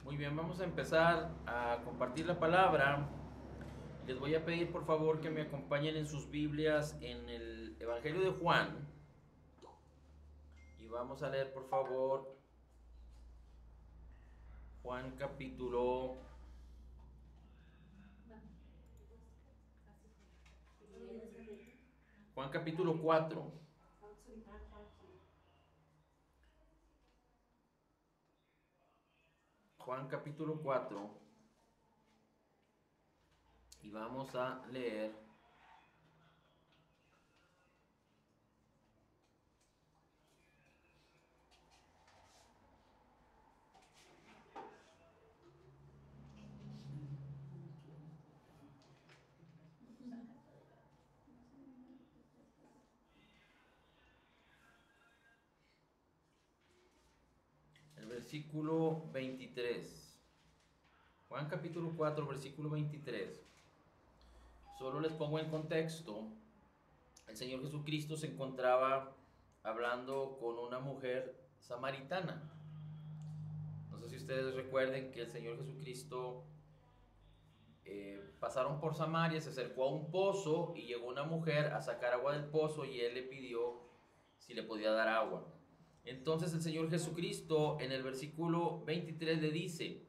Muy bien, vamos a empezar a compartir la palabra. Les voy a pedir por favor que me acompañen en sus Biblias en el Evangelio de Juan. Y vamos a leer por favor Juan capítulo 4. Juan capítulo 4. Y vamos a leer el versículo 23. Juan capítulo 4, versículo 23. Solo les pongo en contexto. El Señor Jesucristo se encontraba hablando con una mujer samaritana. No sé si ustedes recuerden que el Señor Jesucristo pasaron por Samaria, se acercó a un pozo y llegó una mujer a sacar agua del pozo y él le pidió si le podía dar agua. Entonces el Señor Jesucristo en el versículo 23 le dice: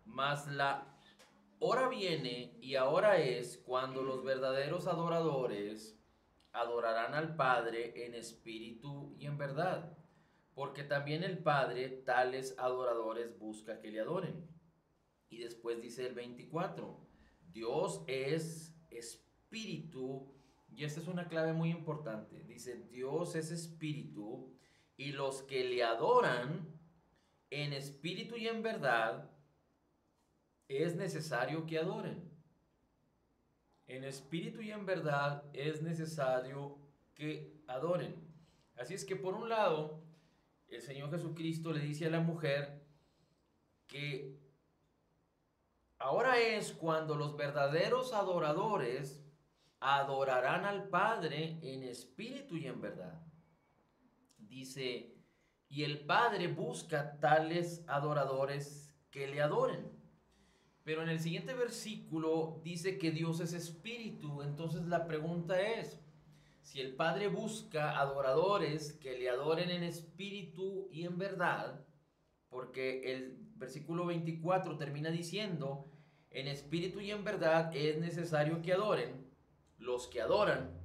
mas la hora viene y ahora es cuando los verdaderos adoradores adorarán al Padre en espíritu y en verdad, porque también el Padre tales adoradores busca que le adoren. Y después dice el 24, Dios es espíritu, y esta es una clave muy importante. Dice, Dios es espíritu, y los que le adoran en espíritu y en verdad, es necesario que adoren. En espíritu y en verdad es necesario que adoren. Así es que por un lado, el Señor Jesucristo le dice a la mujer que ahora es cuando los verdaderos adoradores adorarán al Padre en espíritu y en verdad. Dice, y el Padre busca tales adoradores que le adoren. Pero en el siguiente versículo dice que Dios es espíritu. Entonces la pregunta es, si el Padre busca adoradores que le adoren en espíritu y en verdad, porque el versículo 24 termina diciendo, en espíritu y en verdad es necesario que adoren los que adoran.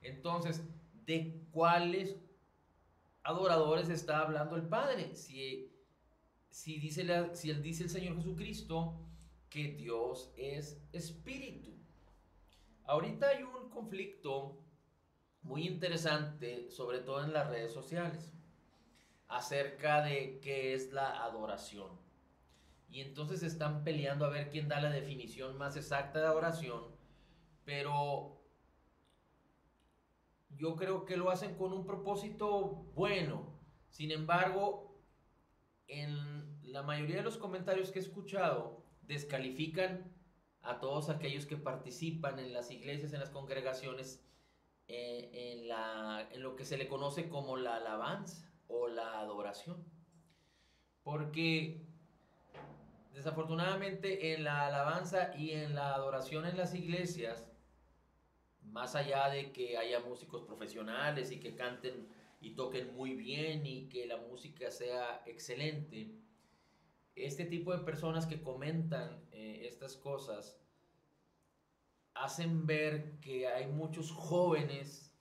Entonces, ¿de cuáles adoradores está hablando el Padre? Si él dice el Señor Jesucristo que Dios es espíritu. Ahorita hay un conflicto muy interesante, sobre todo en las redes sociales, acerca de qué es la adoración. Y entonces están peleando a ver quién da la definición más exacta de adoración, pero yo creo que lo hacen con un propósito bueno. Sin embargo, en la mayoría de los comentarios que he escuchado, descalifican a todos aquellos que participan en las iglesias, en las congregaciones, en lo que se le conoce como la alabanza o la adoración. Porque desafortunadamente en la alabanza y en la adoración en las iglesias, más allá de que haya músicos profesionales y que canten y toquen muy bien y que la música sea excelente, este tipo de personas que comentan estas cosas hacen ver que hay muchos jóvenes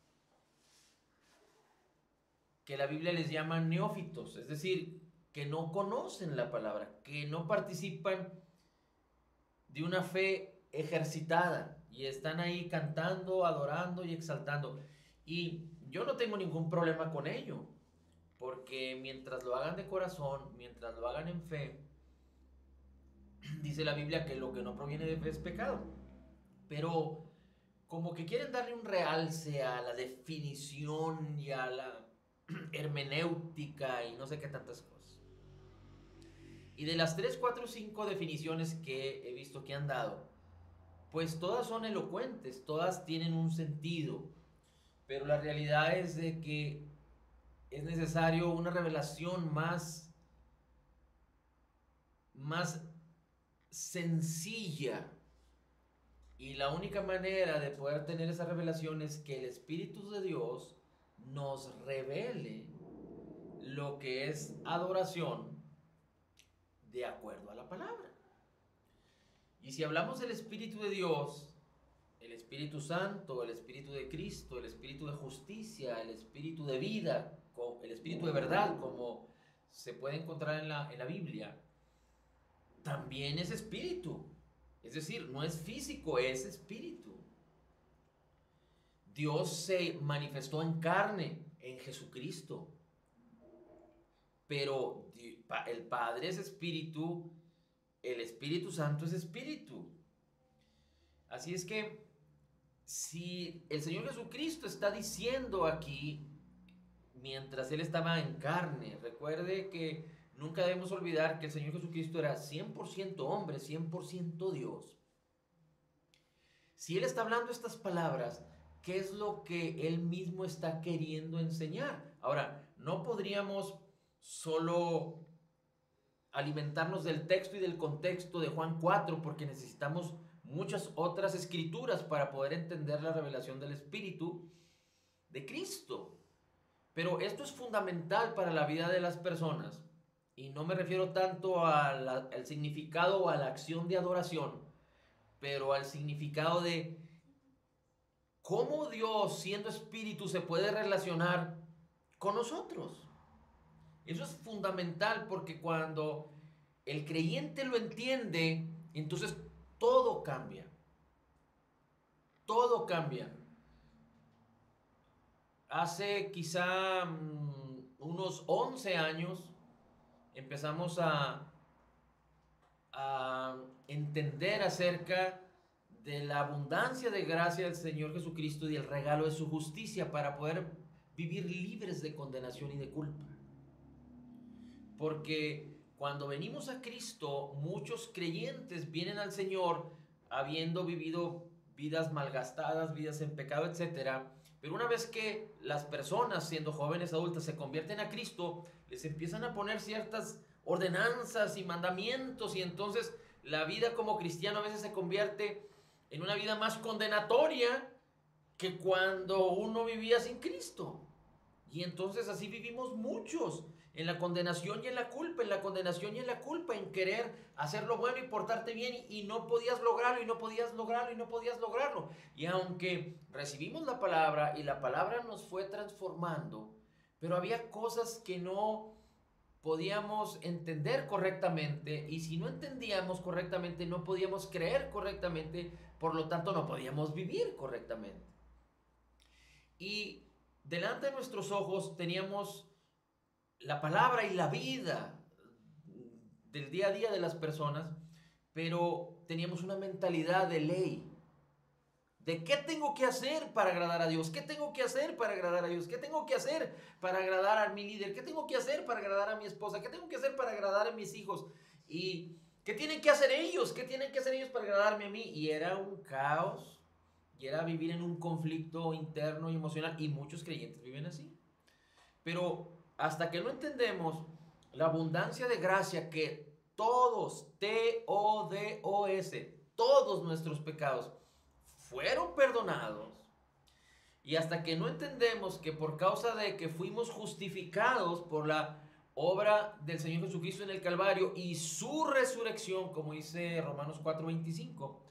que la Biblia les llama neófitos, es decir, que no conocen la palabra, que no participan de una fe ejercitada y están ahí cantando, adorando y exaltando. Y yo no tengo ningún problema con ello, porque mientras lo hagan de corazón, mientras lo hagan en fe, dice la Biblia que lo que no proviene de fe es pecado. Pero como que quieren darle un realce a la definición y a la hermenéutica y no sé qué tantas cosas. Y de las 3 4 5 definiciones que he visto que han dado, pues todas son elocuentes, todas tienen un sentido, pero la realidad es de que es necesario una revelación más más sencilla. Y la única manera de poder tener esa revelación es que el Espíritu de Dios nos revele lo que es adoración de acuerdo a la palabra. Y si hablamos del Espíritu de Dios, el Espíritu Santo, el Espíritu de Cristo, el Espíritu de justicia, el Espíritu de vida, el Espíritu de verdad, como se puede encontrar en la Biblia, también es espíritu. Es decir, no es físico, es espíritu. Dios se manifestó en carne, en Jesucristo. Pero el Padre es espíritu, el Espíritu Santo es espíritu. Así es que si el Señor Jesucristo está diciendo aquí, mientras Él estaba en carne, recuerde que nunca debemos olvidar que el Señor Jesucristo era 100% hombre, 100% Dios. Si Él está hablando estas palabras, ¿qué es lo que Él mismo está queriendo enseñar? Ahora, no podríamos solo alimentarnos del texto y del contexto de Juan 4 porque necesitamos muchas otras escrituras para poder entender la revelación del Espíritu de Cristo. Pero esto es fundamental para la vida de las personas. Y no me refiero tanto al significado o a la acción de adoración, pero al significado de cómo Dios, siendo espíritu, se puede relacionar con nosotros. Eso es fundamental porque cuando el creyente lo entiende, entonces todo cambia. Todo cambia. Hace quizá unos 11 años empezamos a entender acerca de la abundancia de gracia del Señor Jesucristo y el regalo de su justicia para poder vivir libres de condenación y de culpa. Porque cuando venimos a Cristo, muchos creyentes vienen al Señor habiendo vivido vidas malgastadas, vidas en pecado, etc. Pero una vez que las personas, siendo jóvenes adultas, se convierten a Cristo, les empiezan a poner ciertas ordenanzas y mandamientos, y entonces la vida como cristiano a veces se convierte en una vida más condenatoria que cuando uno vivía sin Cristo. Y entonces así vivimos muchos, en la condenación y en la culpa, en la condenación y en la culpa, en querer hacer lo bueno y portarte bien, y no podías lograrlo, y no podías lograrlo, y no podías lograrlo. Y aunque recibimos la palabra y la palabra nos fue transformando, pero había cosas que no podíamos entender correctamente, y si no entendíamos correctamente no podíamos creer correctamente, por lo tanto no podíamos vivir correctamente. Y delante de nuestros ojos teníamos la palabra y la vida del día a día de las personas, pero teníamos una mentalidad de ley. ¿De qué tengo que hacer para agradar a Dios? ¿Qué tengo que hacer para agradar a Dios? ¿Qué tengo que hacer para agradar a mi líder? ¿Qué tengo que hacer para agradar a mi esposa? ¿Qué tengo que hacer para agradar a mis hijos? ¿Y qué tienen que hacer ellos? ¿Qué tienen que hacer ellos para agradarme a mí? Y era un caos, y era vivir en un conflicto interno y emocional, y muchos creyentes viven así. Pero hasta que no entendemos la abundancia de gracia que todos, T-O-D-O-S, todos nuestros pecados fueron perdonados, y hasta que no entendemos que por causa de que fuimos justificados por la obra del Señor Jesucristo en el Calvario y su resurrección, como dice Romanos 4:25,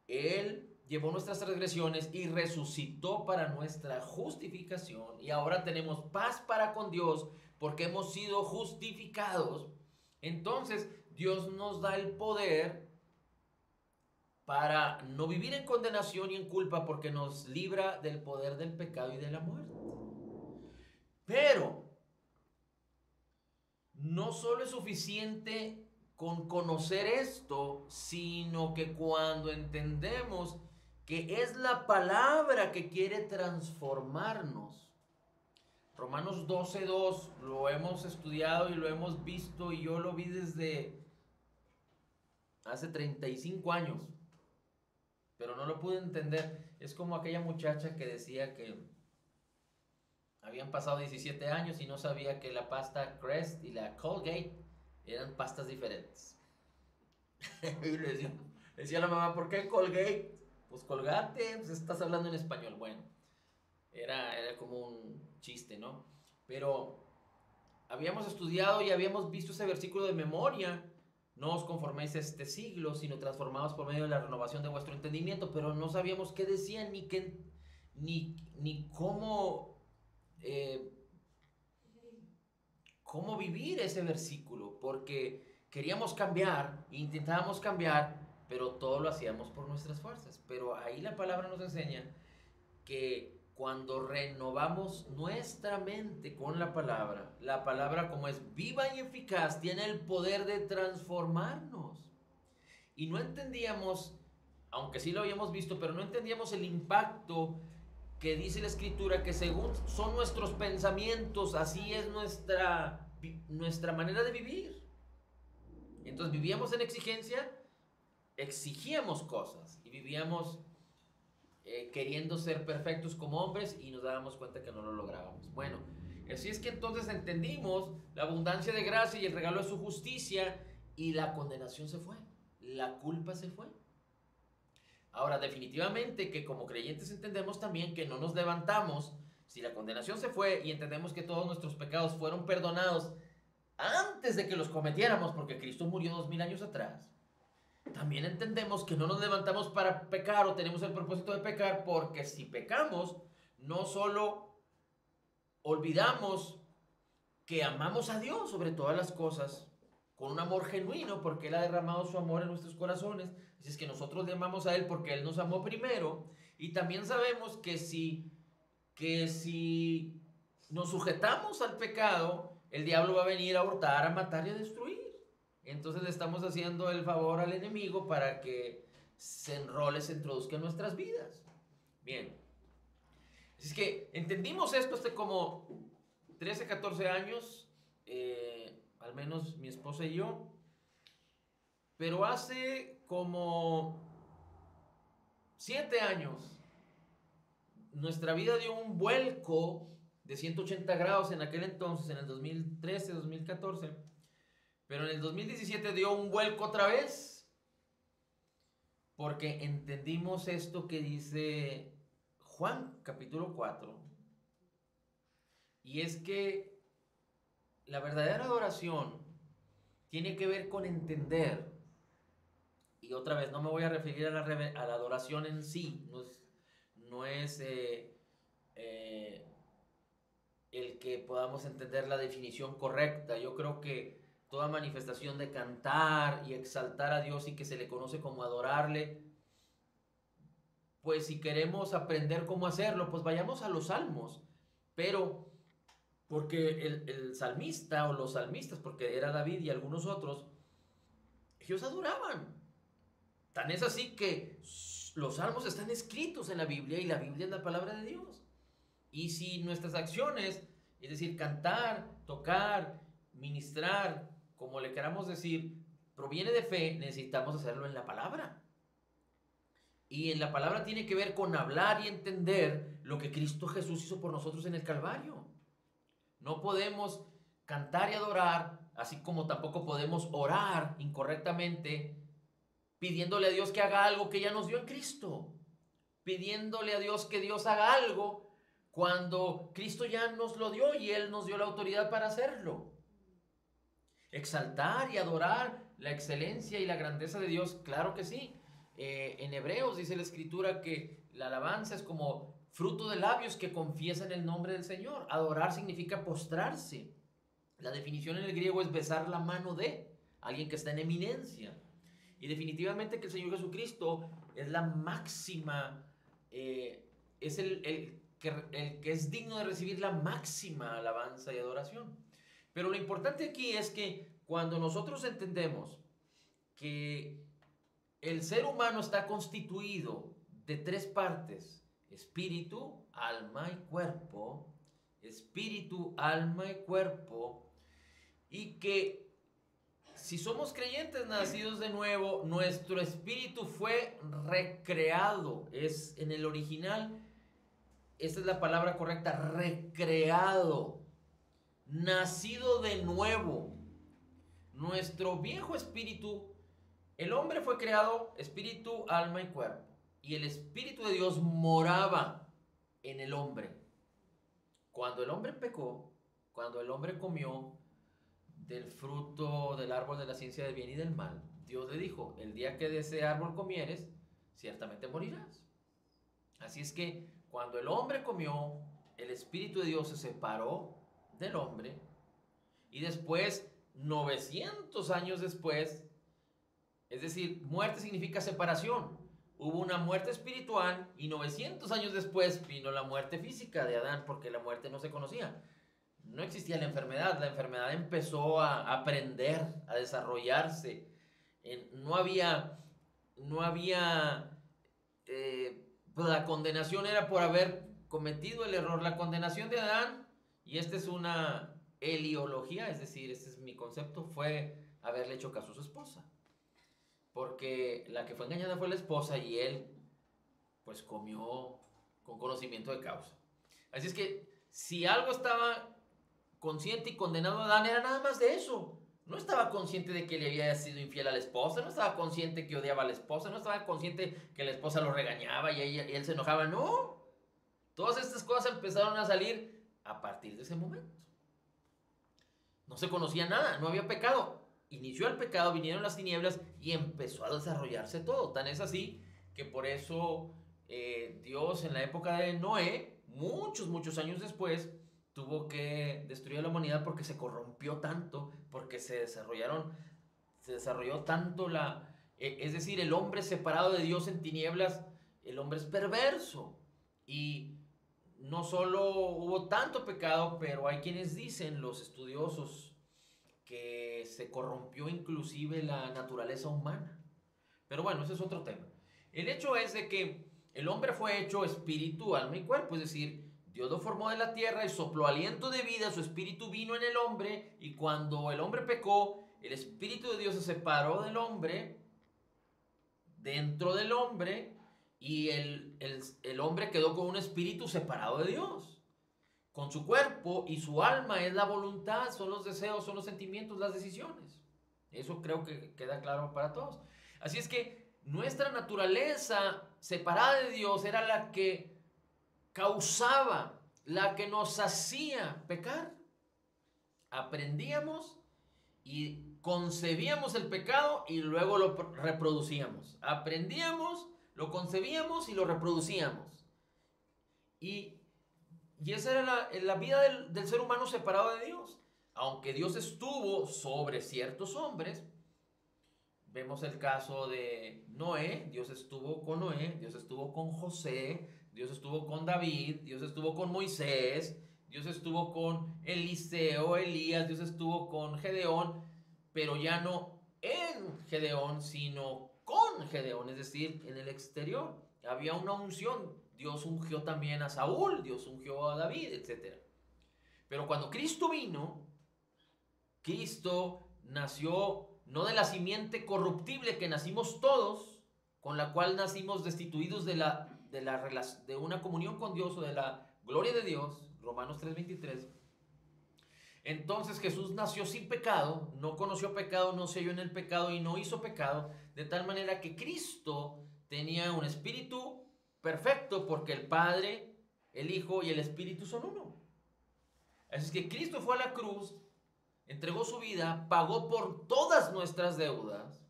Él llevó nuestras transgresiones y resucitó para nuestra justificación, y ahora tenemos paz para con Dios porque hemos sido justificados. Entonces Dios nos da el poder para no vivir en condenación y en culpa, porque nos libra del poder del pecado y de la muerte. Pero no solo es suficiente con conocer esto, sino que cuando entendemos que es la palabra que quiere transformarnos. Romanos 12:2 lo hemos estudiado y lo hemos visto, y yo lo vi desde hace 35 años, pero no lo pude entender. Es como aquella muchacha que decía que habían pasado 17 años y no sabía que la pasta Crest y la Colgate eran pastas diferentes. Y le decía a la mamá, ¿por qué Colgate? Pues Colgate, pues estás hablando en español. Bueno, era como un chiste, ¿no? Pero habíamos estudiado y habíamos visto ese versículo de memoria. No os conforméis a este siglo, sino transformados por medio de la renovación de vuestro entendimiento. Pero no sabíamos qué decían ni eh, cómo vivir ese versículo, porque queríamos cambiar, intentábamos cambiar, pero todo lo hacíamos por nuestras fuerzas. Pero ahí la palabra nos enseña que cuando renovamos nuestra mente con la palabra como es viva y eficaz, tiene el poder de transformarnos. Y no entendíamos, aunque sí lo habíamos visto, pero no entendíamos el impacto que dice la escritura, que según son nuestros pensamientos, así es nuestra manera de vivir. Entonces vivíamos en exigencia, exigíamos cosas y vivíamos queriendo ser perfectos como hombres y nos dábamos cuenta que no lo lográbamos. Bueno, así es que entonces entendimos la abundancia de gracia y el regalo de su justicia y la condenación se fue, la culpa se fue. Ahora, definitivamente que como creyentes entendemos también que no nos levantamos si la condenación se fue y entendemos que todos nuestros pecados fueron perdonados antes de que los cometiéramos porque Cristo murió 2000 años atrás. También entendemos que no nos levantamos para pecar o tenemos el propósito de pecar, porque si pecamos, no solo olvidamos que amamos a Dios sobre todas las cosas, con un amor genuino, porque Él ha derramado su amor en nuestros corazones, así es que nosotros le amamos a Él porque Él nos amó primero, y también sabemos que si nos sujetamos al pecado, el diablo va a venir a hurtar, a matar y a destruir. Entonces le estamos haciendo el favor al enemigo para que se enrole, se introduzca en nuestras vidas. Bien. Así es que entendimos esto hace como 13, 14 años, al menos mi esposa y yo. Pero hace como 7 años, nuestra vida dio un vuelco de 180 grados en aquel entonces, en el 2013, 2014. Pero en el 2017 dio un vuelco otra vez, porque entendimos esto que dice Juan capítulo 4, y es que la verdadera adoración tiene que ver con entender, y otra vez no me voy a referir a la adoración en sí, no es el que podamos entender la definición correcta. Yo creo que toda manifestación de cantar y exaltar a Dios y que se le conoce como adorarle, pues si queremos aprender cómo hacerlo, pues vayamos a los salmos. Pero porque el salmista o los salmistas, porque era David y algunos otros, ellos adoraban. Tan es así que los salmos están escritos en la Biblia y la Biblia es la palabra de Dios. Y si nuestras acciones, es decir, cantar, tocar, ministrar, como le queramos decir, proviene de fe, necesitamos hacerlo en la palabra. Y en la palabra tiene que ver con hablar y entender lo que Cristo Jesús hizo por nosotros en el Calvario. No podemos cantar y adorar, así como tampoco podemos orar incorrectamente, pidiéndole a Dios que haga algo que ya nos dio en Cristo. Pidiéndole a Dios que Dios haga algo cuando Cristo ya nos lo dio y Él nos dio la autoridad para hacerlo. Exaltar y adorar la excelencia y la grandeza de Dios, claro que sí. En Hebreos dice la Escritura que la alabanza es como fruto de labios que confiesan el nombre del Señor. Adorar significa postrarse. La definición en el griego es besar la mano de alguien que está en eminencia. Y definitivamente que el Señor Jesucristo es la máxima, es el que es digno de recibir la máxima alabanza y adoración. Pero lo importante aquí es que cuando nosotros entendemos que el ser humano está constituido de 3 partes: espíritu, alma y cuerpo, espíritu, alma y cuerpo, y que si somos creyentes nacidos de nuevo, nuestro espíritu fue recreado. Es en el original, esa es la palabra correcta, recreado, nacido de nuevo. Nuestro viejo espíritu El hombre fue creado espíritu, alma y cuerpo. Y el Espíritu de Dios moraba en el hombre. Cuando el hombre pecó, cuando el hombre comió del fruto del árbol de la ciencia del bien y del mal, Dios le dijo, el día que de ese árbol comieres, ciertamente morirás. Así es que cuando el hombre comió, el Espíritu de Dios se separó del hombre y después, 900 años después, es decir, muerte significa separación. Hubo una muerte espiritual y 900 años después vino la muerte física de Adán porque la muerte no se conocía. No existía la enfermedad empezó a aprender, a desarrollarse. Pues la condenación era por haber cometido el error. La condenación de Adán, y esta es una heliología, es decir, este es mi concepto, fue haberle hecho caso a su esposa. Porque la que fue engañada fue la esposa y él pues comió con conocimiento de causa. Así es que si algo estaba consciente y condenado a Adán era nada más de eso. No estaba consciente de que le había sido infiel a la esposa, no estaba consciente que odiaba a la esposa, no estaba consciente que la esposa lo regañaba y él se enojaba. No, todas estas cosas empezaron a salir a partir de ese momento. No se conocía nada, no había pecado. Inició el pecado, vinieron las tinieblas y empezó a desarrollarse todo. Tan es así que por eso Dios en la época de Noé, muchos años después, tuvo que destruir a la humanidad porque se corrompió tanto, porque se desarrolló tanto es decir, el hombre separado de Dios en tinieblas, el hombre es perverso. Y no solo hubo tanto pecado, pero hay quienes dicen, los estudiosos, que se corrompió inclusive la naturaleza humana. Pero bueno, ese es otro tema. El hecho es de que el hombre fue hecho espíritu, alma y cuerpo, es decir, Dios lo formó de la tierra y sopló aliento de vida, su espíritu vino en el hombre y cuando el hombre pecó, el espíritu de Dios se separó del hombre, dentro del hombre, y el hombre quedó con un espíritu separado de Dios. Con su cuerpo y su alma es la voluntad, son los deseos, son los sentimientos, las decisiones. Eso creo que queda claro para todos. Así es que nuestra naturaleza separada de Dios era la que causaba, la que nos hacía pecar. Aprendíamos y concebíamos el pecado y luego lo reproducíamos. Aprendíamos, lo concebíamos y lo reproducíamos. Y esa era la vida del ser humano separado de Dios. Aunque Dios estuvo sobre ciertos hombres, vemos el caso de Noé, Dios estuvo con Noé, Dios estuvo con José, Dios estuvo con David, Dios estuvo con Moisés, Dios estuvo con Eliseo, Elías, Dios estuvo con Gedeón, pero ya no en Gedeón, sino con Gedeón, es decir, en el exterior. Había una unción. Dios ungió también a Saúl, Dios ungió a David, etc. Pero cuando Cristo vino, Cristo nació no de la simiente corruptible que nacimos todos, con la cual nacimos destituidos de una comunión con Dios o de la gloria de Dios, Romanos 3:23. Entonces Jesús nació sin pecado, no conoció pecado, no se halló en el pecado y no hizo pecado, de tal manera que Cristo tenía un espíritu perfecto porque el Padre, el Hijo y el Espíritu son uno. Así es que Cristo fue a la cruz, entregó su vida, pagó por todas nuestras deudas,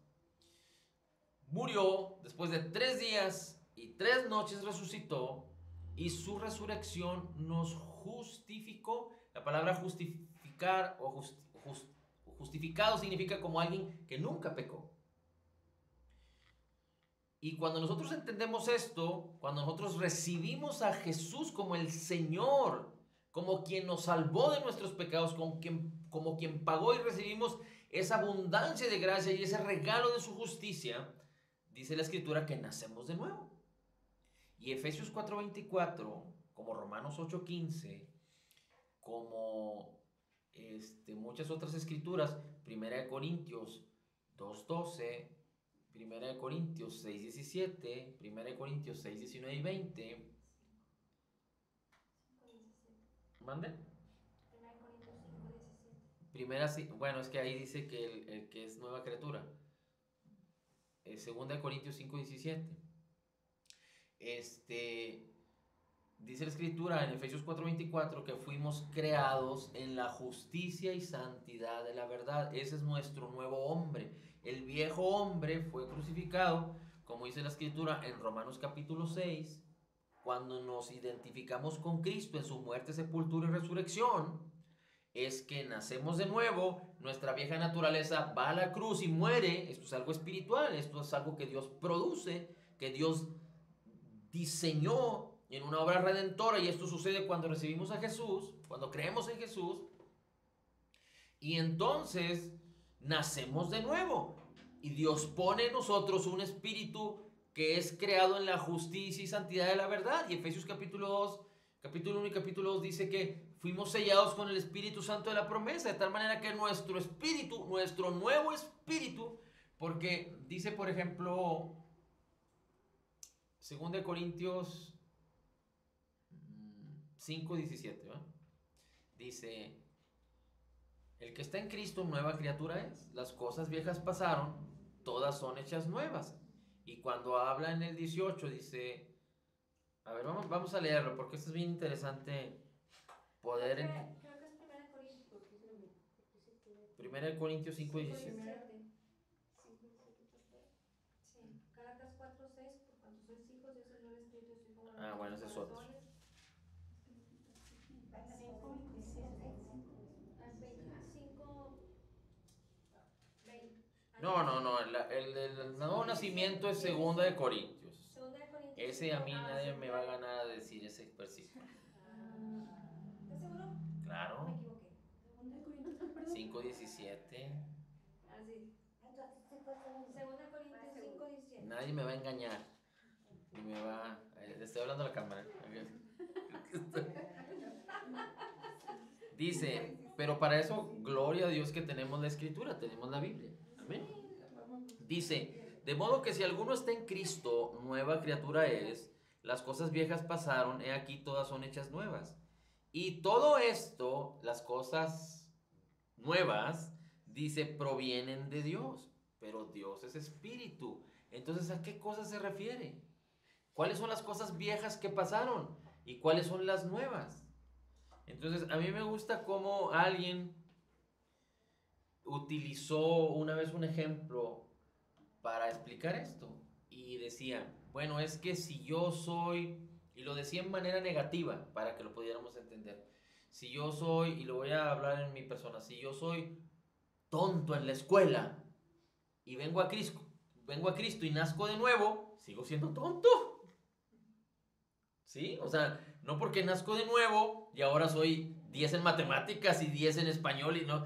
murió, después de 3 días y 3 noches resucitó y su resurrección nos justificó. La palabra justificar o justificado significa como alguien que nunca pecó. Y cuando nosotros entendemos esto, cuando nosotros recibimos a Jesús como el Señor, como quien nos salvó de nuestros pecados, como quien pagó y recibimos esa abundancia de gracia y ese regalo de su justicia, dice la Escritura que nacemos de nuevo. Y Efesios 4:24, como Romanos 8:15, como muchas otras escrituras, 1 Corintios 2:12, 1 Corintios 6:17, 1 Corintios 6:19 y 20. ¿Mande? Bueno, es que ahí dice que el que es nueva criatura. 2 de Corintios 5:17. Dice la escritura en Efesios 4:24 que fuimos creados en la justicia y santidad de la verdad. Ese es nuestro nuevo hombre. El viejo hombre fue crucificado, como dice la escritura en Romanos capítulo 6, cuando nos identificamos con Cristo en su muerte, sepultura y resurrección. Es que nacemos de nuevo, nuestra vieja naturaleza va a la cruz y muere. Esto es algo espiritual, esto es algo que Dios produce, que Dios diseñó en una obra redentora, y esto sucede cuando recibimos a Jesús, cuando creemos en Jesús, y entonces nacemos de nuevo, y Dios pone en nosotros un espíritu que es creado en la justicia y santidad de la verdad. Y Efesios capítulo 1 y capítulo 2 dice que fuimos sellados con el Espíritu Santo de la promesa, de tal manera que nuestro espíritu, nuestro nuevo espíritu, porque dice, por ejemplo, 2 de Corintios 5:17, ¿va? Dice, el que está en Cristo nueva criatura es, las cosas viejas pasaron, todas son hechas nuevas. Y cuando habla en el 18 dice, a ver, vamos a leerlo, porque esto es bien interesante poder... Creo que es 1 Corintios, porque es lo mismo. 1 Corintios 5:17. 5:17. Sí, Gálatas 4:6, por cuanto sois hijos, Dios envió el Espíritu de su Hijo. Ah, bueno, ese es otro. 5:20. No, el nuevo nacimiento es 2 de Corintios. Ese a mí nadie me va a ganar a decir ese versículo. ¿Estás seguro? Claro. Me equivoqué. 5:17. Así. 2 Corintios 5:17. Nadie me va a engañar. Ni me va. Le estoy hablando a la cámara. Dice, pero para eso, gloria a Dios que tenemos la escritura, tenemos la Biblia. Amén. Dice, de modo que si alguno está en Cristo, nueva criatura es, las cosas viejas pasaron, he aquí todas son hechas nuevas. Y todo esto, las cosas nuevas, dice, provienen de Dios, pero Dios es espíritu. Entonces, ¿a qué cosas se refiere? ¿Cuáles son las cosas viejas que pasaron? ¿Y cuáles son las nuevas? Entonces, a mí me gusta cómo alguien utilizó una vez un ejemplo para explicar esto. Y decía, bueno, es que si yo soy, y lo decía en manera negativa para que lo pudiéramos entender. Si yo soy, y lo voy a hablar en mi persona, si yo soy tonto en la escuela y vengo a Cristo y nazco de nuevo, sigo siendo tonto. ¿Sí? O sea, no porque nazco de nuevo y ahora soy 10 en matemáticas y 10 en español y no.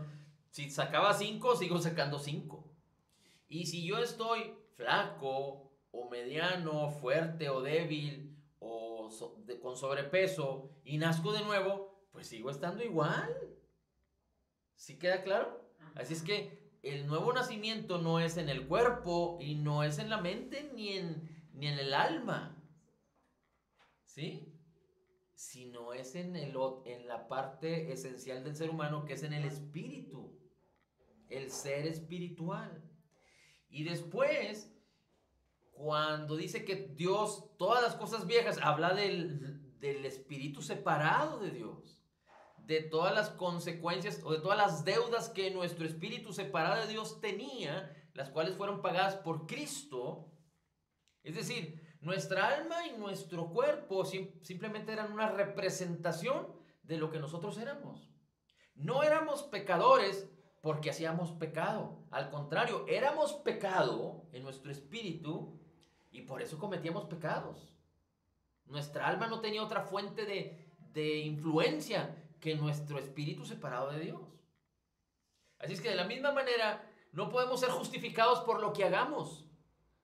Si sacaba 5, sigo sacando 5. Y si yo estoy flaco o mediano, fuerte o débil o con sobrepeso y nazco de nuevo, pues sigo estando igual. ¿Sí queda claro? Así es que el nuevo nacimiento no es en el cuerpo y no es en la mente ni en el alma. ¿Sí? Sino es en la parte esencial del ser humano, que es en el espíritu, el ser espiritual. Y después, cuando dice que Dios, todas las cosas viejas, habla del espíritu separado de Dios, de todas las consecuencias o de todas las deudas que nuestro espíritu separado de Dios tenía, las cuales fueron pagadas por Cristo. Es decir, nuestra alma y nuestro cuerpo simplemente eran una representación de lo que nosotros éramos. No éramos pecadores porque hacíamos pecado. Al contrario, éramos pecado en nuestro espíritu y por eso cometíamos pecados. Nuestra alma no tenía otra fuente de influencia que nuestro espíritu separado de Dios. Así es que de la misma manera no podemos ser justificados por lo que hagamos,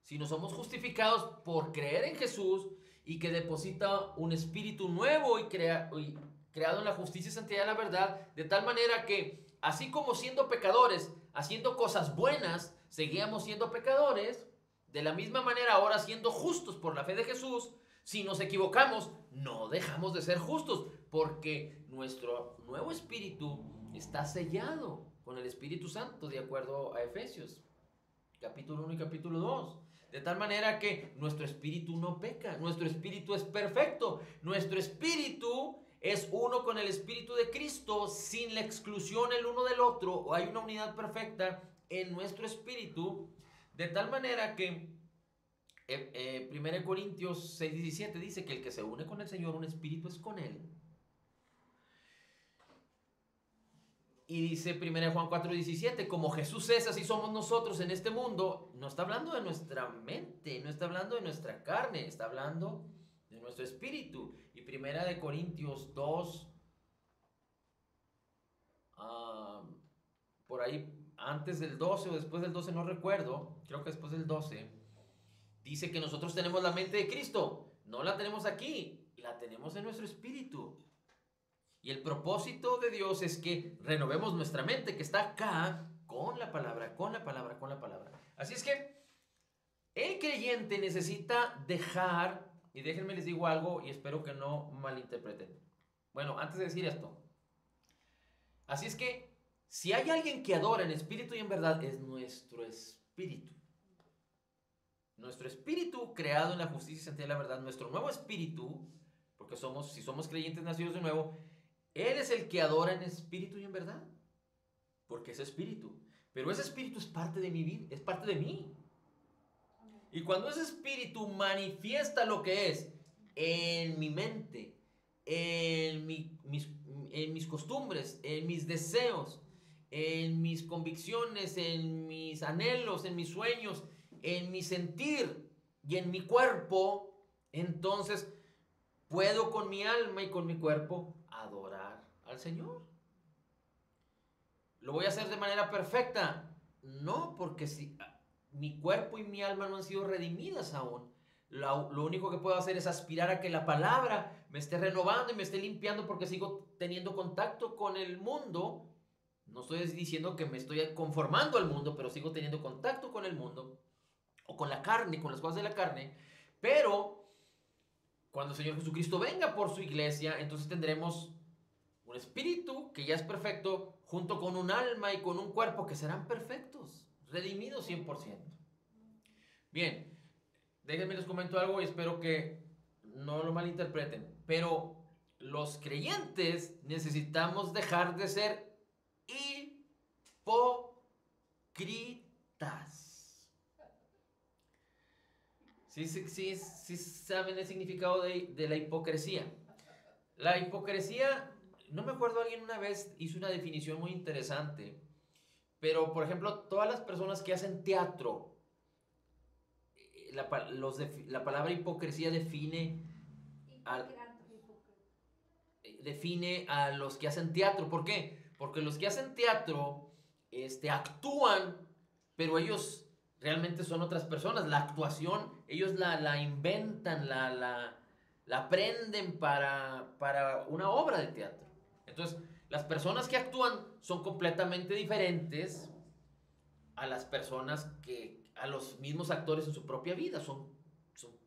sino somos justificados por creer en Jesús y que deposita un espíritu nuevo y creado en la justicia y santidad de la verdad, de tal manera que así como siendo pecadores, haciendo cosas buenas, seguíamos siendo pecadores, de la misma manera ahora siendo justos por la fe de Jesús, si nos equivocamos, no dejamos de ser justos, porque nuestro nuevo espíritu está sellado con el Espíritu Santo, de acuerdo a Efesios. capítulo 1 y capítulo 2. De tal manera que nuestro espíritu no peca, nuestro espíritu es perfecto, nuestro espíritu es uno con el espíritu de Cristo, sin la exclusión el uno del otro, hay una unidad perfecta en nuestro espíritu, de tal manera que 1 Corintios 6:17 dice que el que se une con el Señor, un espíritu es con él. Y dice 1 Juan 4:17, como Jesús es, así somos nosotros en este mundo. No está hablando de nuestra mente, no está hablando de nuestra carne, está hablando de nuestro espíritu. Y 1 Corintios 2, por ahí, antes del 12 o después del 12, no recuerdo, creo que después del 12, dice que nosotros tenemos la mente de Cristo. No la tenemos aquí, la tenemos en nuestro espíritu. Y el propósito de Dios es que renovemos nuestra mente que está acá con la palabra, con la palabra, con la palabra. Así es que el creyente necesita dejar, y déjenme les digo algo y espero que no malinterpreten. Bueno, antes de decir esto, así es que si hay alguien que adora en espíritu y en verdad, es nuestro espíritu. Nuestro espíritu creado en la justicia y santidad de la verdad, nuestro nuevo espíritu, porque si somos creyentes nacidos de nuevo, Él es el que adora en espíritu y en verdad, porque es espíritu. Pero ese espíritu es parte de mi vida, es parte de mí. Y cuando ese espíritu manifiesta lo que es en mi mente, en mis costumbres, en mis deseos, en mis convicciones, en mis anhelos, en mis sueños, en mi sentir y en mi cuerpo, entonces puedo con mi alma y con mi cuerpo adorar al Señor. ¿Lo voy a hacer de manera perfecta? No, porque si mi cuerpo y mi alma no han sido redimidas aún, lo único que puedo hacer es aspirar a que la palabra me esté renovando y me esté limpiando porque sigo teniendo contacto con el mundo. No estoy diciendo que me estoy conformando al mundo, pero sigo teniendo contacto con el mundo o con la carne, con las cosas de la carne. Pero cuando el Señor Jesucristo venga por su iglesia, entonces tendremos un espíritu que ya es perfecto, junto con un alma y con un cuerpo que serán perfectos, redimidos 100%. Bien, déjenme les comento algo y espero que no lo malinterpreten, pero los creyentes necesitamos dejar de ser hipócritas. Sí saben el significado de la hipocresía. La hipocresía, no me acuerdo, alguien una vez hizo una definición muy interesante, pero por ejemplo, todas las personas que hacen teatro, la palabra hipocresía define a los que hacen teatro. ¿Por qué? Porque los que hacen teatro actúan, pero ellos realmente son otras personas. La actuación, ellos la inventan, la aprenden para una obra de teatro. Entonces, las personas que actúan son completamente diferentes a las personas a los mismos actores en su propia vida. Son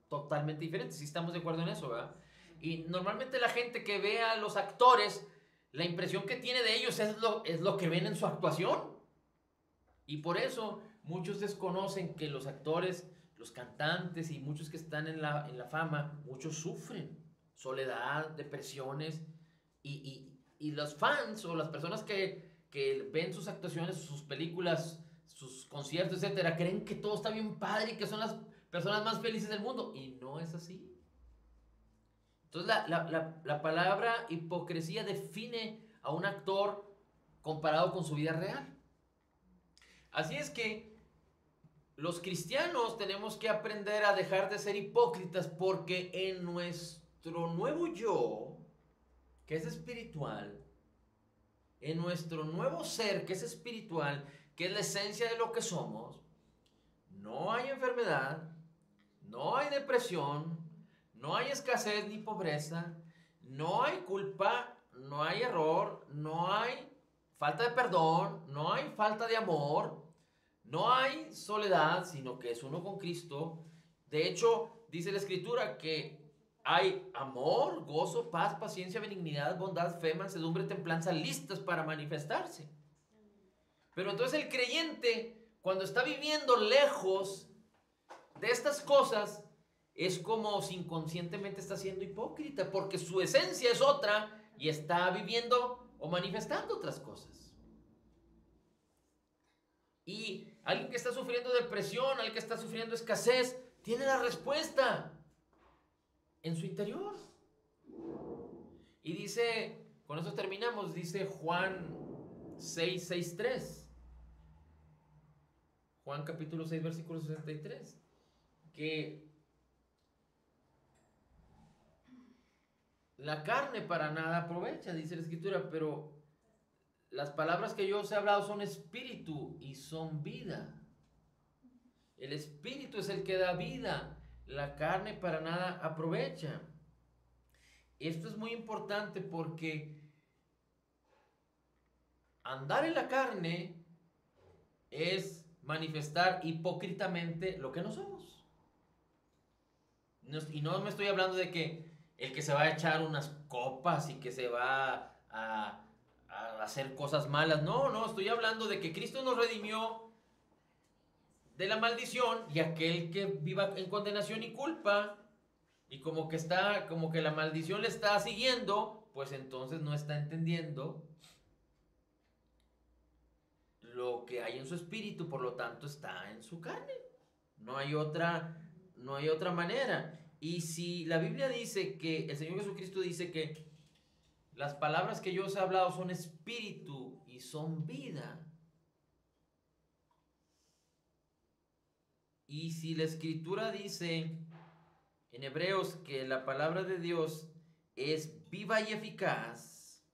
totalmente diferentes. Sí estamos de acuerdo en eso, ¿verdad? Y normalmente la gente que ve a los actores, la impresión que tiene de ellos es lo que ven en su actuación. Y por eso muchos desconocen que los actores, los cantantes y muchos que están en la fama, muchos sufren soledad, depresiones, y los fans o las personas que ven sus actuaciones, sus películas, sus conciertos, etcétera, creen que todo está bien padre y que son las personas más felices del mundo, y no es así. Entonces la palabra hipocresía define a un actor comparado con su vida real. Así es que los cristianos tenemos que aprender a dejar de ser hipócritas, porque en nuestro nuevo yo, que es espiritual, en nuestro nuevo ser, que es espiritual, que es la esencia de lo que somos, no hay enfermedad, no hay depresión, no hay escasez ni pobreza, no hay culpa, no hay error, no hay falta de perdón, no hay falta de amor, no hay soledad, sino que es uno con Cristo. De hecho, dice la Escritura que hay amor, gozo, paz, paciencia, benignidad, bondad, fe, mansedumbre, templanza, listas para manifestarse. Pero entonces el creyente cuando está viviendo lejos de estas cosas, es como si inconscientemente está siendo hipócrita, porque su esencia es otra y está viviendo o manifestando otras cosas. Y alguien que está sufriendo depresión, alguien que está sufriendo escasez, tiene la respuesta en su interior. Y dice, con eso terminamos, dice Juan 6:3. Juan capítulo 6, versículo 63. Que la carne para nada aprovecha, dice la escritura, pero las palabras que yo os he hablado son espíritu y son vida. El espíritu es el que da vida, la carne para nada aprovecha. Esto es muy importante porque andar en la carne es manifestar hipócritamente lo que no somos. Y no me estoy hablando de que el que se va a echar unas copas y que se va a hacer cosas malas. No, estoy hablando de que Cristo nos redimió de la maldición, y aquel que viva en condenación y culpa, y como que la maldición le está siguiendo, pues entonces no está entendiendo lo que hay en su espíritu, por lo tanto está en su carne. No hay otra manera. Y si la Biblia dice que el Señor Jesucristo dice que las palabras que yo os he hablado son espíritu y son vida, y si la Escritura dice en Hebreos que la palabra de Dios es viva y eficaz,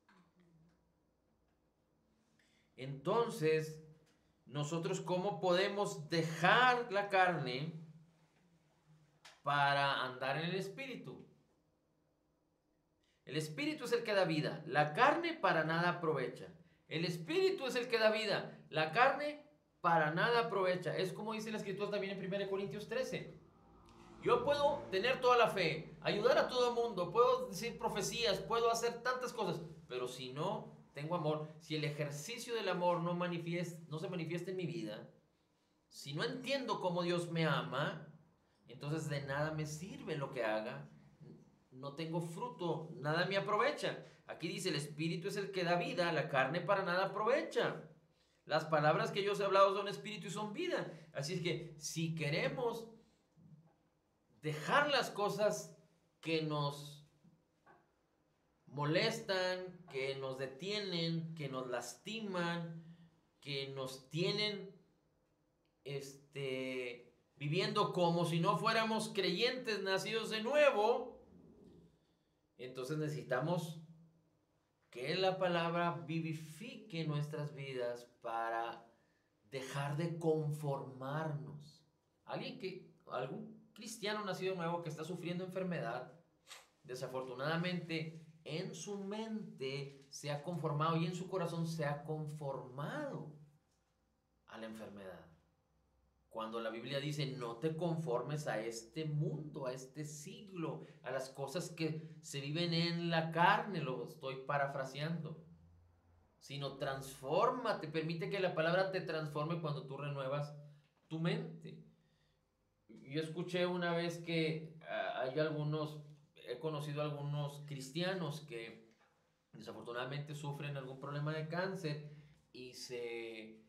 entonces nosotros ¿cómo podemos dejar la carne para andar en el espíritu? El espíritu es el que da vida, la carne para nada aprovecha. El espíritu es el que da vida, la carne para nada aprovecha. Es como dice la escritura también en 1 Corintios 13. Yo puedo tener toda la fe, ayudar a todo el mundo, puedo decir profecías, puedo hacer tantas cosas, pero si no tengo amor, si el ejercicio del amor no se manifiesta en mi vida, si no entiendo cómo Dios me ama, entonces de nada me sirve lo que haga, no tengo fruto, nada me aprovecha. Aquí dice, el espíritu es el que da vida, la carne para nada aprovecha. Las palabras que yo os he hablado son espíritu y son vida. Así es que si queremos dejar las cosas que nos molestan, que nos detienen, que nos lastiman, que nos tienen viviendo como si no fuéramos creyentes nacidos de nuevo, entonces necesitamos que la palabra vivifique nuestras vidas para dejar de conformarnos. Algún cristiano nacido nuevo que está sufriendo enfermedad, desafortunadamente en su mente se ha conformado y en su corazón se ha conformado a la enfermedad. Cuando la Biblia dice, no te conformes a este mundo, a este siglo, a las cosas que se viven en la carne, lo estoy parafraseando, sino transfórmate, permite que la palabra te transforme cuando tú renuevas tu mente. Yo escuché una vez que he conocido algunos cristianos que desafortunadamente sufren algún problema de cáncer y se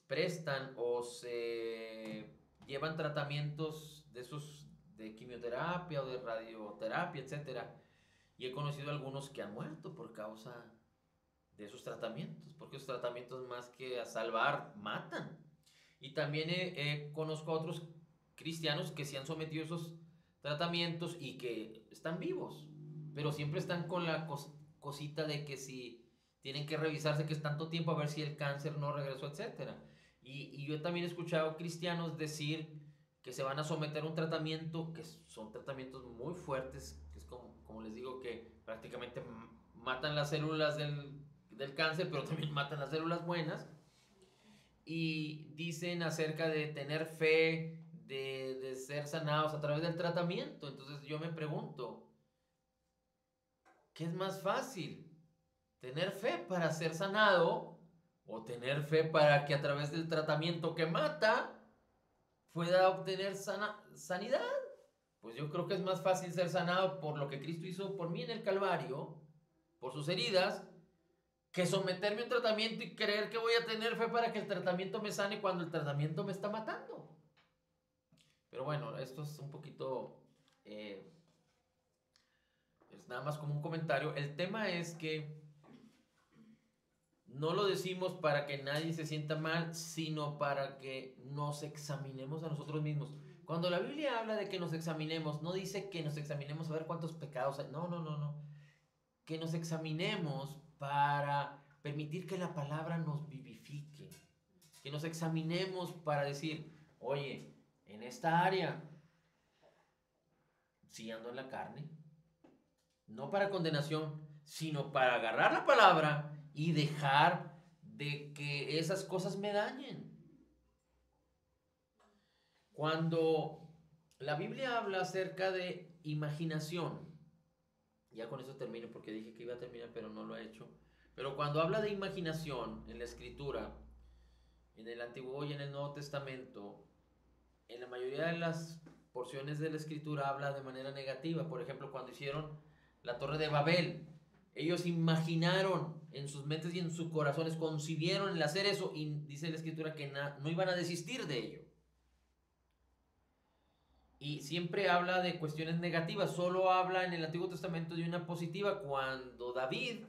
prestan o se llevan tratamientos de esos de quimioterapia o de radioterapia, etcétera. Y he conocido algunos que han muerto por causa de esos tratamientos, porque esos tratamientos más que a salvar, matan. Y también conozco a otros cristianos que se han sometido a esos tratamientos y que están vivos, pero siempre están con la cosita de que si tienen que revisarse que es tanto tiempo a ver si el cáncer no regresó, etcétera. Y yo también he escuchado cristianos decir que se van a someter a un tratamiento, que son tratamientos muy fuertes, que es como les digo, que prácticamente matan las células del cáncer, pero también matan las células buenas. Y dicen acerca de tener fe, de ser sanados a través del tratamiento. Entonces yo me pregunto, ¿qué es más fácil? ¿Tener fe para ser sanado O tener fe para que a través del tratamiento que mata pueda obtener sanidad. Pues yo creo que es más fácil ser sanado por lo que Cristo hizo por mí en el Calvario, por sus heridas, que someterme a un tratamiento y creer que voy a tener fe para que el tratamiento me sane cuando el tratamiento me está matando. Pero bueno, esto es un poquito, es nada más como un comentario. El tema es que no lo decimos para que nadie se sienta mal, sino para que nos examinemos a nosotros mismos. Cuando la Biblia habla de que nos examinemos, no dice que nos examinemos a ver cuántos pecados hay. No, no, no, no. Que nos examinemos para permitir que la palabra nos vivifique. Que nos examinemos para decir, oye, en esta área, sí ando en la carne. No para condenación, sino para agarrar la palabra y dejar de que esas cosas me dañen. Cuando la Biblia habla acerca de imaginación, ya con eso termino porque dije que iba a terminar pero no lo he hecho, pero cuando habla de imaginación en la Escritura, en el Antiguo y en el Nuevo Testamento, en la mayoría de las porciones de la Escritura habla de manera negativa. Por ejemplo, cuando hicieron la Torre de Babel, ellos imaginaron en sus mentes y en sus corazones, concibieron el hacer eso y dice la Escritura que no iban a desistir de ello. Y siempre habla de cuestiones negativas, solo habla en el Antiguo Testamento de una positiva, cuando David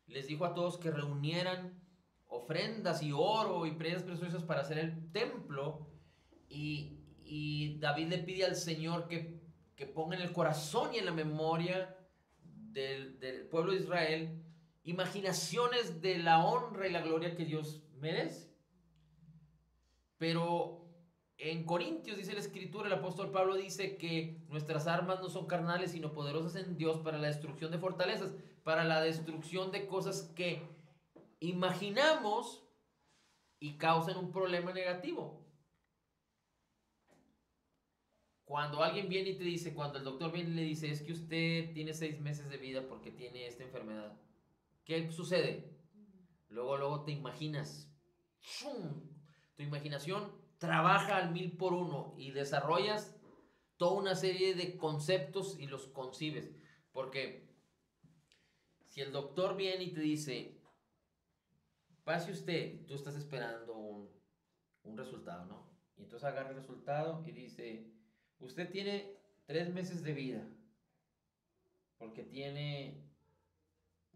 les dijo a todos que reunieran ofrendas y oro y piedras preciosas para hacer el templo, y David le pide al Señor que ponga en el corazón y en la memoria del pueblo de Israel imaginaciones de la honra y la gloria que Dios merece. Pero en Corintios dice la Escritura, el apóstol Pablo dice que nuestras armas no son carnales, sino poderosas en Dios para la destrucción de fortalezas, para la destrucción de cosas que imaginamos y causan un problema negativo. Cuando alguien viene y te dice, cuando el doctor viene y le dice, es que usted tiene 6 meses de vida porque tiene esta enfermedad, ¿qué sucede? Luego te imaginas. ¡Shum! Tu imaginación trabaja al 1000 por 1 y desarrollas toda una serie de conceptos y los concibes. Porque si el doctor viene y te dice, pase usted, tú estás esperando un resultado, ¿no? Y entonces agarra el resultado y dice, usted tiene 3 meses de vida porque tiene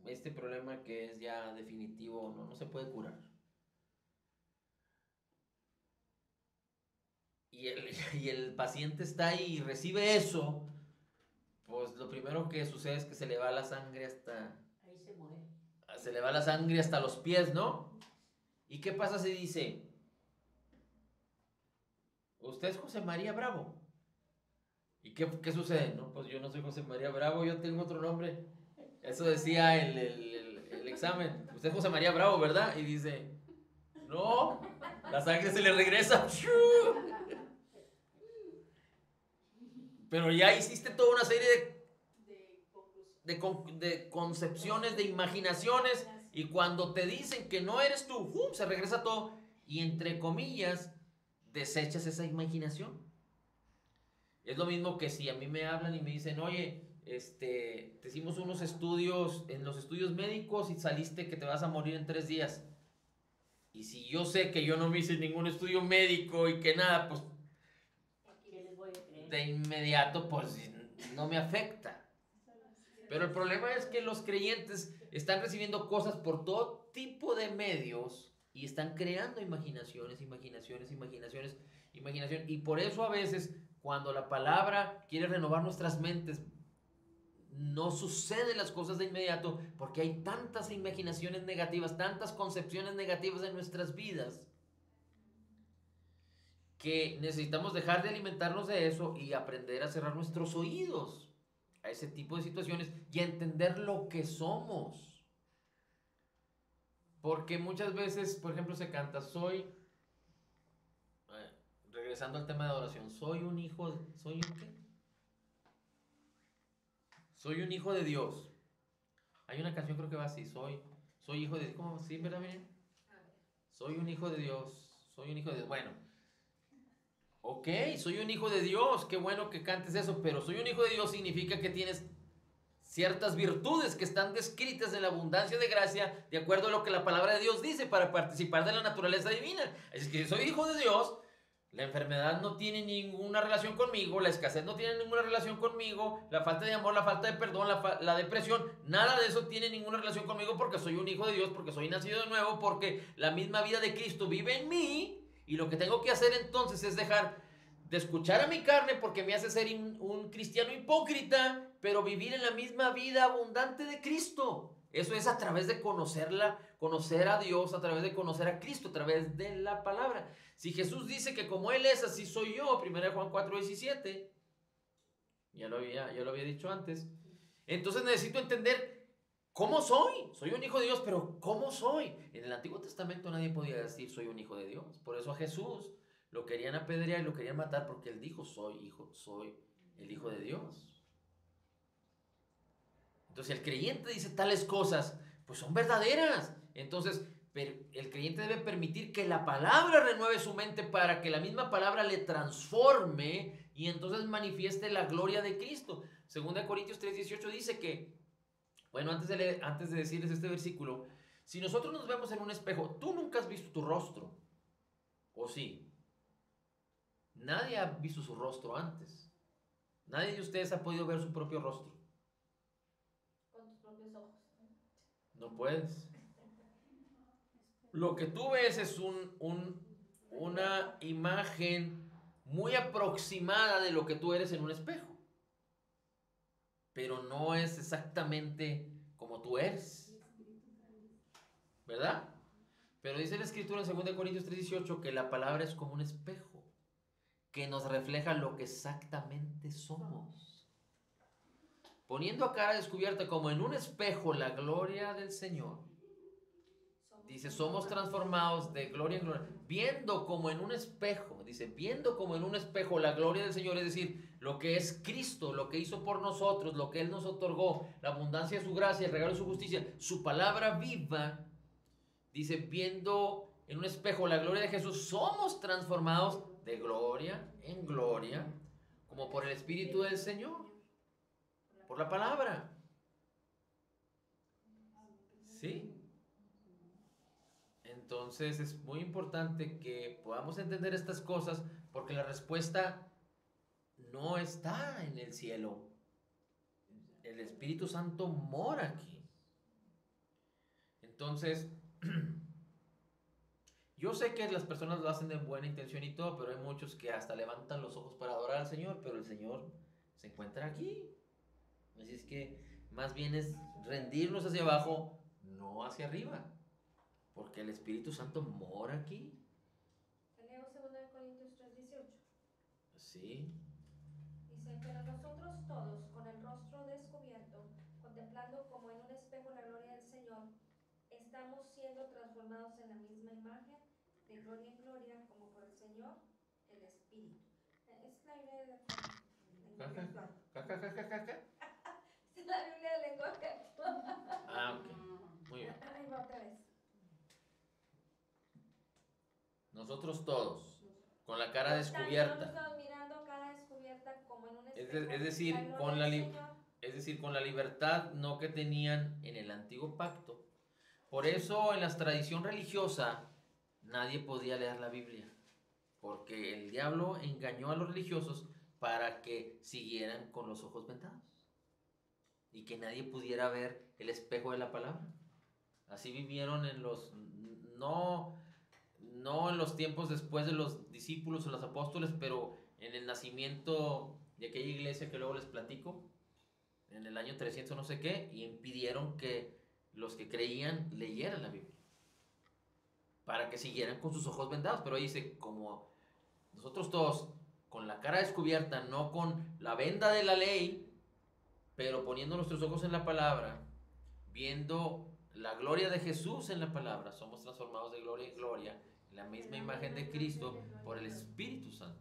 este problema que es ya definitivo, no se puede curar. Y el paciente está ahí y recibe eso, pues lo primero que sucede es que se le va la sangre hasta... Ahí se muere. Se le va la sangre hasta los pies, ¿no? ¿Y qué pasa si dice, usted es José María Bravo? ¿Y qué sucede? No, pues yo no soy José María Bravo, yo tengo otro nombre. Eso decía el examen. Usted es José María Bravo, ¿verdad? Y dice, no, la sangre se le regresa. Pero ya hiciste toda una serie de concepciones, de imaginaciones, y cuando te dicen que no eres tú, se regresa todo, y entre comillas, desechas esa imaginación. Es lo mismo que si a mí me hablan y me dicen, oye, te hicimos unos estudios, en los estudios médicos, y saliste que te vas a morir en 3 días. Y si yo sé que yo no me hice ningún estudio médico y que nada, pues de inmediato, pues no me afecta. Pero el problema es que los creyentes están recibiendo cosas por todo tipo de medios y están creando imaginaciones. Y por eso a veces, cuando la palabra quiere renovar nuestras mentes, no suceden las cosas de inmediato, porque hay tantas imaginaciones negativas, tantas concepciones negativas en nuestras vidas, que necesitamos dejar de alimentarnos de eso y aprender a cerrar nuestros oídos a ese tipo de situaciones y a entender lo que somos. Porque muchas veces, por ejemplo, se canta, regresando al tema de adoración, soy un hijo, ¿soy un qué? Soy un hijo de Dios. Hay una canción creo que va así, soy hijo de Dios. ¿Cómo? ¿Sí, verdad, miren? soy un hijo de Dios, soy un hijo de Dios. Bueno, ok, soy un hijo de Dios, qué bueno que cantes eso, pero soy un hijo de Dios significa que tienes ciertas virtudes que están descritas en la abundancia de gracia, de acuerdo a lo que la palabra de Dios dice, para participar de la naturaleza divina. Así que si soy hijo de Dios, la enfermedad no tiene ninguna relación conmigo, la escasez no tiene ninguna relación conmigo, la falta de amor, la falta de perdón, la depresión, nada de eso tiene ninguna relación conmigo, porque soy un hijo de Dios, porque soy nacido de nuevo, porque la misma vida de Cristo vive en mí, y lo que tengo que hacer entonces es dejar de escuchar a mi carne, porque me hace ser un cristiano hipócrita, pero vivir en la misma vida abundante de Cristo. Eso es a través de conocer a Dios, a través de conocer a Cristo, a través de la palabra. Si Jesús dice que como Él es, así soy yo, 1 Juan 4:17, ya lo había dicho antes, entonces necesito entender cómo soy. Soy un hijo de Dios, pero ¿cómo soy? En el Antiguo Testamento nadie podía decir soy un hijo de Dios. Por eso a Jesús lo querían apedrear y lo querían matar, porque Él dijo soy el hijo de Dios. Entonces el creyente dice tales cosas, pues son verdaderas. Entonces el creyente debe permitir que la palabra renueve su mente para que la misma palabra le transforme y entonces manifieste la gloria de Cristo. 2 Corintios 3:18 dice que, bueno, antes de decirles este versículo, si nosotros nos vemos en un espejo, tú nunca has visto tu rostro, ¿o sí? Nadie ha visto su rostro antes. Nadie de ustedes ha podido ver su propio rostro. No puedes. Lo que tú ves es una imagen muy aproximada de lo que tú eres en un espejo. Pero no es exactamente como tú eres. ¿Verdad? Pero dice la Escritura en 2 Corintios 3:18 que la palabra es como un espejo que nos refleja lo que exactamente somos. Poniendo a cara descubierta como en un espejo la gloria del Señor. Dice, somos transformados de gloria en gloria, viendo como en un espejo, dice, viendo como en un espejo la gloria del Señor, es decir, lo que es Cristo, lo que hizo por nosotros, lo que Él nos otorgó, la abundancia de su gracia, el regalo de su justicia, su palabra viva, dice, viendo en un espejo la gloria de Jesús, somos transformados de gloria en gloria, como por el Espíritu del Señor, por la palabra. ¿Sí? Entonces es muy importante que podamos entender estas cosas porque la respuesta no está en el cielo. El Espíritu Santo mora aquí. Entonces, yo sé que las personas lo hacen de buena intención y todo, pero hay muchos que hasta levantan los ojos para adorar al Señor, pero el Señor se encuentra aquí. Así es que más bien es rendirnos hacia abajo, no hacia arriba. Porque el Espíritu Santo mora aquí. Leo 2 Corintios 3:18. Sí. Dice, pero nosotros todos, con el rostro descubierto, contemplando como en un espejo la gloria del Señor, estamos siendo transformados en la misma imagen, de gloria en gloria, como por el Señor, el Espíritu. Es la Biblia de lenguaje actual. Es la Biblia de lenguaje actual. Ah, ok. Muy bien. Ahí va otra vez. Nosotros todos, con la cara descubierta. Estamos mirando cara descubierta como en un Es espejo. decir, con la libertad no que tenían en el antiguo pacto. Por eso en la tradición religiosa nadie podía leer la Biblia. Porque el diablo engañó a los religiosos para que siguieran con los ojos vendados. Y que nadie pudiera ver el espejo de la palabra. Así vivieron no en los tiempos después de los discípulos o los apóstoles, pero en el nacimiento de aquella iglesia que luego les platico, en el año 300 no sé qué, y impidieron que los que creían leyeran la Biblia, para que siguieran con sus ojos vendados. Pero ahí dice, como nosotros todos, con la cara descubierta, no con la venda de la ley, pero poniendo nuestros ojos en la palabra, viendo la gloria de Jesús en la palabra, somos transformados de gloria en gloria, en la misma imagen de Cristo, por el Espíritu Santo.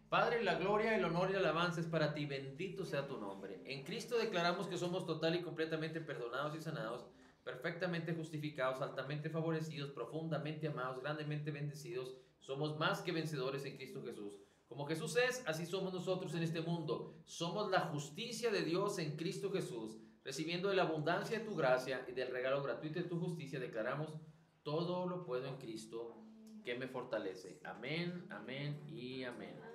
Padre, la gloria, el honor y la alabanza es para ti, bendito sea tu nombre. En Cristo declaramos que somos total y completamente perdonados y sanados perfectamente justificados, altamente favorecidos, profundamente amados, grandemente bendecidos. Somos más que vencedores en Cristo Jesús. Como Jesús es, así somos nosotros en este mundo. Somos la justicia de Dios en Cristo Jesús. Recibiendo de la abundancia de tu gracia y del regalo gratuito de tu justicia, declaramos: todo lo puedo en Cristo que me fortalece. Amén, amén y amén.